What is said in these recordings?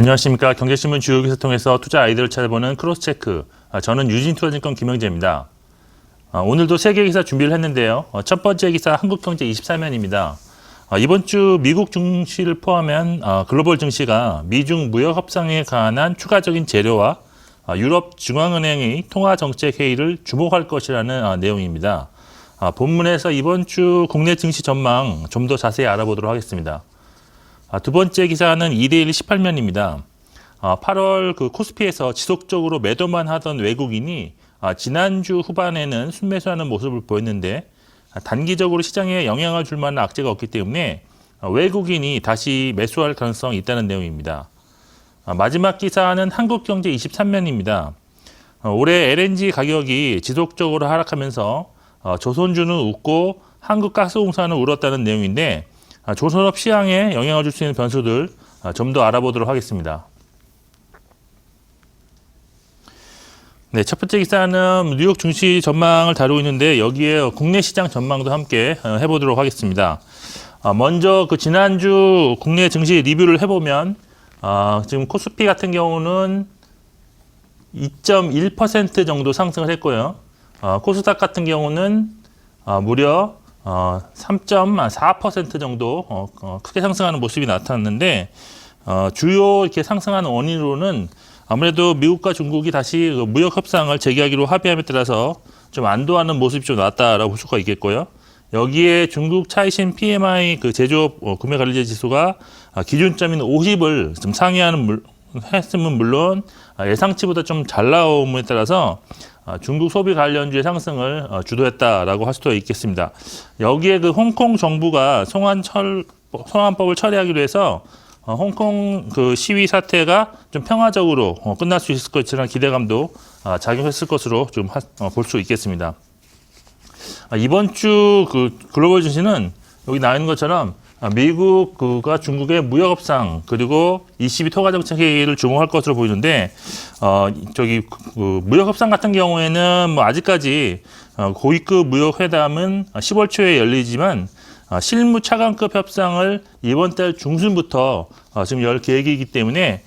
안녕하십니까. 경제신문 주요 기사 통해서 투자 아이디어를 찾아보는 크로스체크. 저는 유진투자증권 김영재입니다. 오늘도 세 개 기사 준비를 했는데요. 첫 번째 기사 한국경제 24면입니다. 이번 주 미국 증시를 포함한 글로벌 증시가 미중 무역 협상에 관한 추가적인 재료와 유럽 중앙은행의 통화정책회의를 주목할 것이라는 내용입니다. 본문에서 이번 주 국내 증시 전망 좀 더 자세히 알아보도록 하겠습니다. 두 번째 기사는 2대1 18면입니다. 8월 코스피에서 지속적으로 매도만 하던 외국인이 지난주 후반에는 순매수하는 모습을 보였는데 단기적으로 시장에 영향을 줄 만한 악재가 없기 때문에 외국인이 다시 매수할 가능성이 있다는 내용입니다. 마지막 기사는 한국경제 23면입니다. 올해 LNG 가격이 지속적으로 하락하면서 조선주는 웃고 한국가스공사는 울었다는 내용인데 조선업 시장에 영향을 줄 수 있는 변수들 좀 더 알아보도록 하겠습니다. 네, 첫 번째 기사는 뉴욕 증시 전망을 다루고 있는데 여기에 국내 시장 전망도 함께 해보도록 하겠습니다. 먼저 지난주 국내 증시 리뷰를 해보면 지금 코스피 같은 경우는 2.1% 정도 상승을 했고요. 코스닥 같은 경우는 무려 3.4% 정도 크게 상승하는 모습이 나타났는데 주요 이렇게 상승하는 원인으로는 아무래도 미국과 중국이 다시 무역 협상을 재개하기로 합의함에 따라서 좀 안도하는 모습이 좀 나왔다라고 볼 수가 있겠고요. 여기에 중국 차이신 PMI 제조업 구매 관리자 지수가 기준점인 50을 좀 상회하는 했으면 물론 예상치보다 좀 잘 나옴에 따라서 중국 소비 관련주의 상승을 주도했다라고 할 수도 있겠습니다. 여기에 홍콩 정부가 송환법을 처리하기로 해서 홍콩 시위 사태가 좀 평화적으로 끝날 수 있을 것이라는 기대감도 작용했을 것으로 좀 볼 수 있겠습니다. 이번 주 글로벌 증시는 여기 나와 있는 것처럼 미국과 중국의 무역 협상 그리고 ECB 통화 정책 회의를 주목할 것으로 보이는데 무역 협상 같은 경우에는 아직까지 고위급 무역 회담은 10월 초에 열리지만 실무 차관급 협상을 이번 달 중순부터 지금 열 계획이기 때문에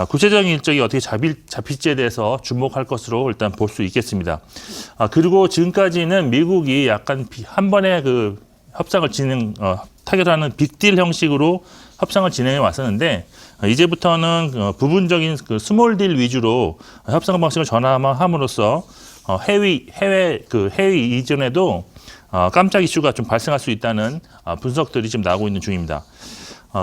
구체적인 일정이 어떻게 잡힐지에 대해서 주목할 것으로 일단 볼 수 있겠습니다. 그리고 지금까지는 미국이 약간 한 번에 협상을 타결하는 빅딜 형식으로 협상을 진행해 왔었는데 이제부터는 부분적인 스몰 딜 위주로 협상 방식을 전환함으로써 해외 이전에도 깜짝 이슈가 좀 발생할 수 있다는 분석들이 지금 나오고 있는 중입니다.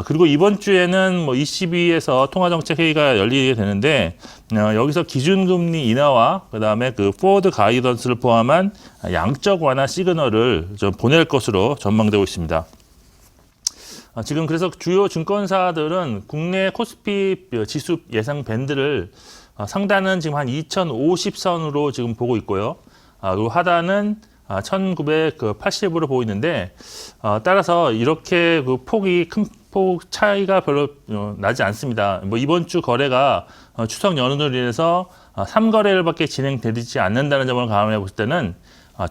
그리고 이번 주에는 ECB에서 통화정책 회의가 열리게 되는데 여기서 기준금리 인하와 그다음에 포워드 가이던스를 포함한 양적 완화 시그널을 좀 보낼 것으로 전망되고 있습니다. 지금 그래서 주요 증권사들은 국내 코스피 지수 예상 밴드를 상단은 지금 한 2050선으로 지금 보고 있고요. 그리고 하단은 1980으로 보고 있는데 따라서 이렇게 큰 폭 차이가 별로 나지 않습니다. 이번 주 거래가 추석 연휴로 인해서 3거래일밖에 진행되지 않는다는 점을 감안해 볼 때는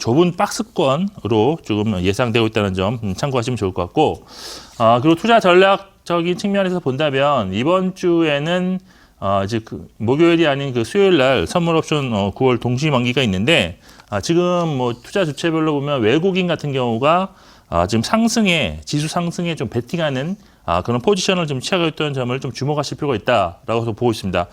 좁은 박스권으로 조금 예상되고 있다는 점 참고하시면 좋을 것 같고 그리고 투자 전략적인 측면에서 본다면 이번 주에는 이제 목요일이 아닌 수요일 날 선물 옵션 9월 동시 만기가 있는데 지금 투자 주체별로 보면 외국인 같은 경우가 지금 지수 상승에 좀 베팅하는 그런 포지션을 좀 취하고 있다는 점을 좀 주목하실 필요가 있다라고 보고 있습니다.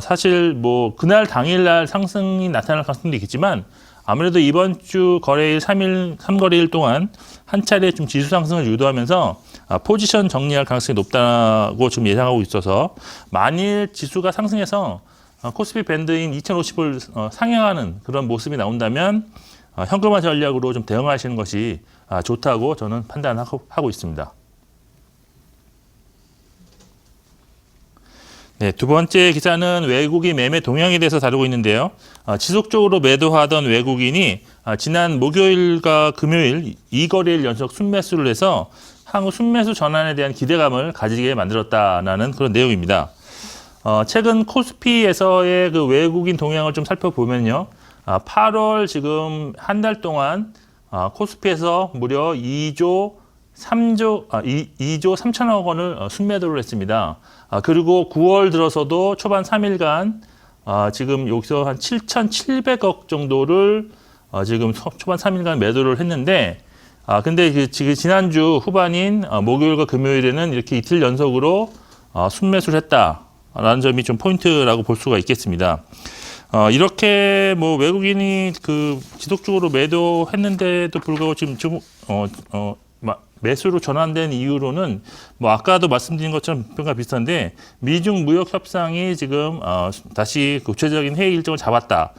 사실 그날 당일날 상승이 나타날 가능성도 있겠지만 아무래도 이번 주 거래일 3거래일 동안 한 차례 좀 지수 상승을 유도하면서 포지션 정리할 가능성이 높다고 지금 예상하고 있어서 만일 지수가 상승해서 코스피 밴드인 2050을 상향하는 그런 모습이 나온다면 현금화 전략으로 좀 대응하시는 것이 좋다고 저는 판단하고 있습니다. 네, 두 번째 기사는 외국인 매매 동향에 대해서 다루고 있는데요. 지속적으로 매도하던 외국인이 지난 목요일과 금요일 2거래일 연속 순매수를 해서 향후 순매수 전환에 대한 기대감을 가지게 만들었다는 그런 내용입니다. 최근 코스피에서의 외국인 동향을 좀 살펴보면요. 8월 지금 한 달 동안 코스피에서 무려 2조 2조 3천억 원을 순매도를 했습니다. 그리고 9월 들어서도 초반 3일간 지금 여기서 한 7,700억 정도를 지금 초반 3일간 매도를 했는데, 근데 지금 지난주 후반인 목요일과 금요일에는 이렇게 이틀 연속으로 순매수를 했다라는 점이 좀 포인트라고 볼 수가 있겠습니다. 이렇게 뭐 외국인이 그 지속적으로 매도했는데도 불구하고 지금 매수로 전환된 이유로는 뭐 아까도 말씀드린 것처럼 평가 비슷한데 미중 무역 협상이 지금 다시 구체적인 회의 일정을 잡았다.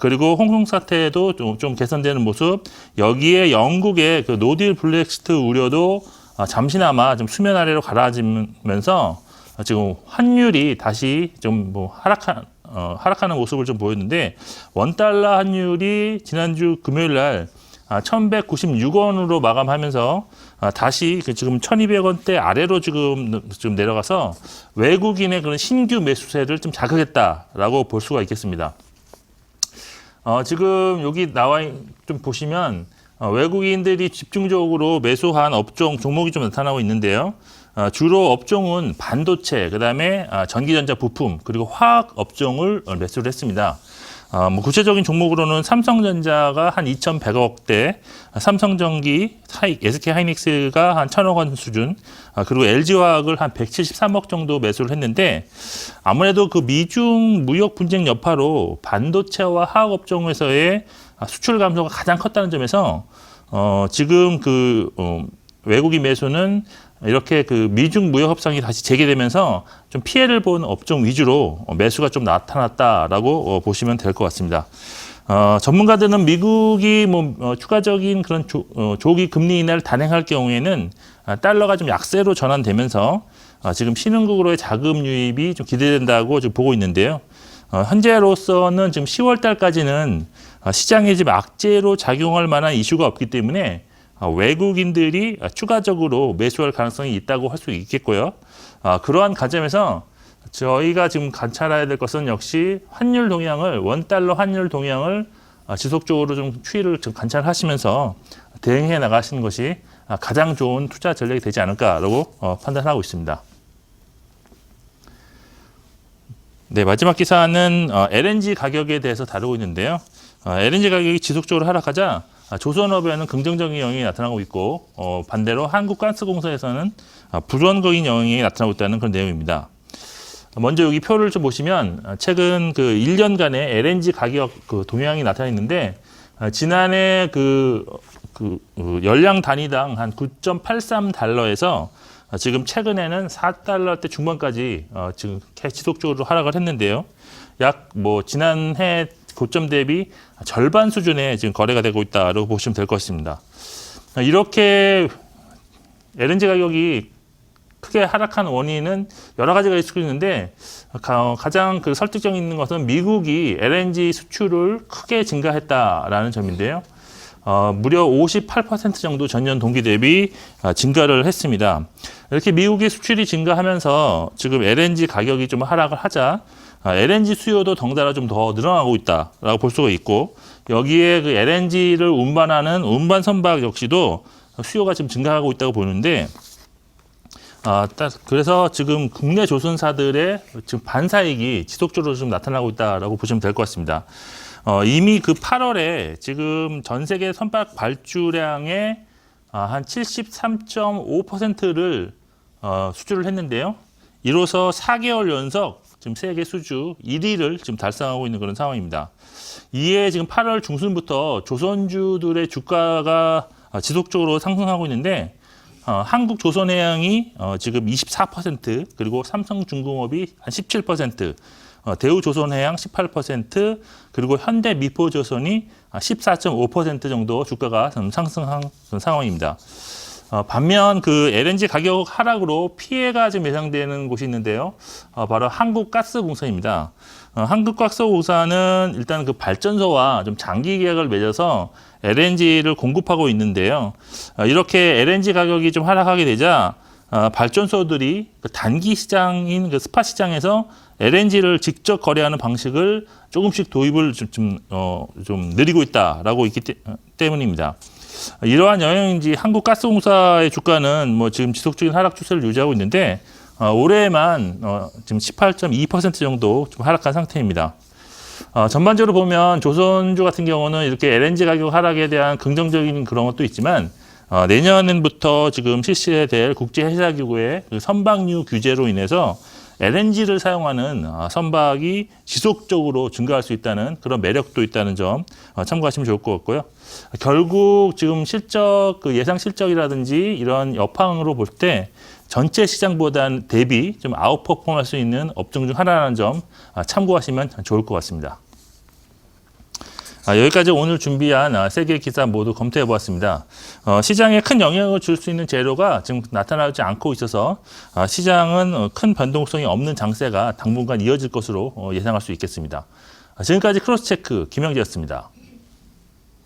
그리고 홍콩 사태도 좀 개선되는 모습. 여기에 영국의 그 노딜 블랙시트 우려도 잠시나마 좀 수면 아래로 가라앉으면서 지금 환율이 다시 좀 뭐 하락하는 모습을 좀 보였는데 원달러 환율이 지난주 금요일 날 1,196원으로 마감하면서 다시 지금 1,200원대 아래로 지금 내려가서 외국인의 그런 신규 매수세를 좀 자극했다라고 볼 수가 있겠습니다. 지금 여기 좀 보시면 외국인들이 집중적으로 매수한 업종 종목이 좀 나타나고 있는데요. 주로 업종은 반도체, 그다음에 전기전자 부품, 그리고 화학 업종을 매수를 했습니다. 뭐 구체적인 종목으로는 삼성전자가 한 2,100억대, 삼성전기, SK하이닉스가 한 1,000억 원 수준, 그리고 LG화학을 한 173억 정도 매수를 했는데 아무래도 그 미중 무역 분쟁 여파로 반도체와 화학 업종에서의 수출 감소가 가장 컸다는 점에서 지금 외국인 매수는 이렇게 그 미중 무역 협상이 다시 재개되면서 좀 피해를 본 업종 위주로 매수가 좀 나타났다라고 보시면 될 것 같습니다. 전문가들은 미국이 추가적인 그런 조기 금리 인하를 단행할 경우에는 달러가 좀 약세로 전환되면서 지금 신흥국으로의 자금 유입이 좀 기대된다고 지금 보고 있는데요. 현재로서는 지금 10월 달까지는 시장에 지금 악재로 작용할 만한 이슈가 없기 때문에 외국인들이 추가적으로 매수할 가능성이 있다고 할 수 있겠고요. 그러한 관점에서 저희가 지금 관찰해야 될 것은 역시 원달러 환율 동향을 지속적으로 좀 추이를 좀 관찰하시면서 대응해 나가시는 것이 가장 좋은 투자 전략이 되지 않을까라고 판단하고 있습니다. 네, 마지막 기사는 LNG 가격에 대해서 다루고 있는데요. LNG 가격이 지속적으로 하락하자 조선업에는 긍정적인 영향이 나타나고 있고 반대로 한국가스공사에서는 불안거인 영향이 나타나고 있다는 그런 내용입니다. 먼저 여기 표를 좀 보시면 최근 그 1년간의 LNG 가격 그 동향이 나타나 있는데 지난해 열량 단위당 한 9.83달러에서 지금 최근에는 4달러대 중반까지 지금 지속적으로 하락을 했는데요. 약 지난해 고점 대비 절반 수준에 지금 거래가 되고 있다고 보시면 될 것 같습니다. 이렇게 LNG 가격이 크게 하락한 원인은 여러 가지가 있을 수 있는데 가장 설득력 있는 것은 미국이 LNG 수출을 크게 증가했다라는 점인데요. 무려 58% 정도 전년 동기 대비 증가를 했습니다. 이렇게 미국의 수출이 증가하면서 지금 LNG 가격이 좀 하락을 하자 LNG 수요도 덩달아 좀 더 늘어나고 있다라고 볼 수가 있고 여기에 그 LNG를 운반하는 운반 선박 역시도 수요가 지금 증가하고 있다고 보는데 그래서 지금 국내 조선사들의 지금 반사익이 지속적으로 좀 나타나고 있다라고 보시면 될 것 같습니다. 이미 그 8월에 지금 전 세계 선박 발주량의 한 73.5%를 수주를 했는데요. 이로써 4개월 연속 지금 세계 수주 1위를 지금 달성하고 있는 그런 상황입니다. 이에 지금 8월 중순부터 조선주들의 주가가 지속적으로 상승하고 있는데 한국조선해양이 지금 24% 그리고 삼성중공업이 한 17%, 대우조선해양 18% 그리고 현대미포조선이 14.5% 정도 주가가 상승한 상황입니다. 반면 그 LNG 가격 하락으로 피해가 지금 예상되는 곳이 있는데요. 바로 한국가스공사입니다. 한국가스공사는 일단 그 발전소와 좀 장기 계약을 맺어서 LNG를 공급하고 있는데요. 이렇게 LNG 가격이 좀 하락하게 되자 발전소들이 그 단기 시장인 그 스팟 시장에서 LNG를 직접 거래하는 방식을 조금씩 도입을 좀 느리고 있다라고 있기 때문입니다. 이러한 영향인지 한국가스공사의 주가는 뭐 지금 지속적인 하락 추세를 유지하고 있는데 올해만 지금 18.2% 정도 좀 하락한 상태입니다. 전반적으로 보면 조선주 같은 경우는 이렇게 LNG 가격 하락에 대한 긍정적인 그런 것도 있지만 내년부터 지금 실시될 국제해사기구의 그 선박류 규제로 인해서 LNG를 사용하는 선박이 지속적으로 증가할 수 있다는 그런 매력도 있다는 점 참고하시면 좋을 것 같고요. 결국 지금 실적, 그 예상 실적이라든지 이런 여파으로 볼 때 전체 시장보다 대비 좀 아웃퍼폼할 수 있는 업종 중 하나라는 점 참고하시면 좋을 것 같습니다. 여기까지 오늘 준비한 세 개의 기사 모두 검토해 보았습니다. 시장에 큰 영향을 줄 수 있는 재료가 지금 나타나지 않고 있어서 시장은 큰 변동성이 없는 장세가 당분간 이어질 것으로 예상할 수 있겠습니다. 지금까지 크로스체크 김영재였습니다.